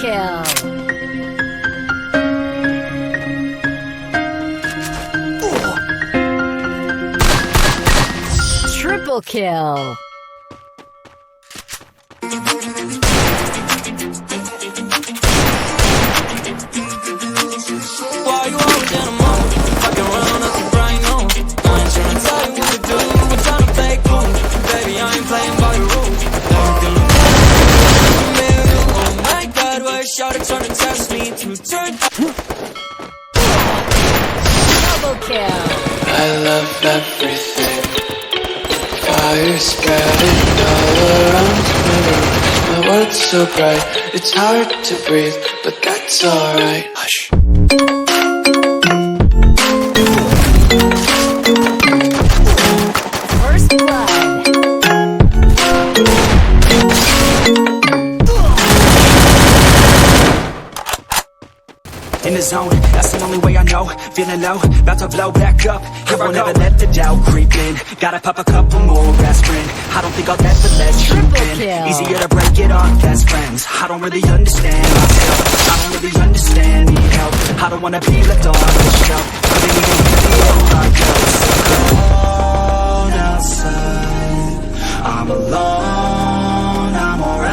kill! Triple kill! Why you always in a mood? Fucking around at the brain, no. I ain't trying to tell you what to do. I'm trying to play cool. Baby, I ain't playing by your rules. Oh my God, why you shouted trying to test me to turn? Double kill! I love everything. Fire spreading all around my room. My world's so bright, it's hard to breathe, but that's alright. Hush. First blood! In the zone, that's the only way I know. Feeling low, about to blow back up. Here I won't ever let the doubt creep in. Gotta pop a couple more aspirin. I don't think I'll ever let you in. Easier to break it off best friends. I don't really understand myself. I don't really understand, need help. I don't wanna be left on the shelf. I didn't even feel like alone outside. I'm alone, I'm alright.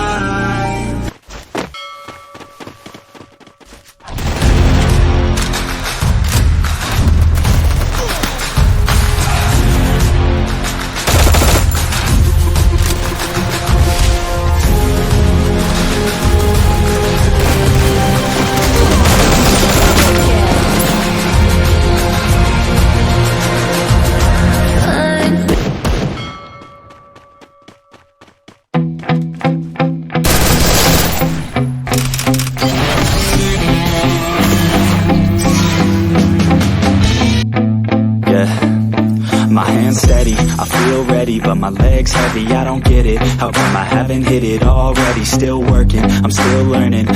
My hands steady, I feel ready, but my legs heavy, I don't get it. How come I haven't hit it already? Still working, I'm still learning,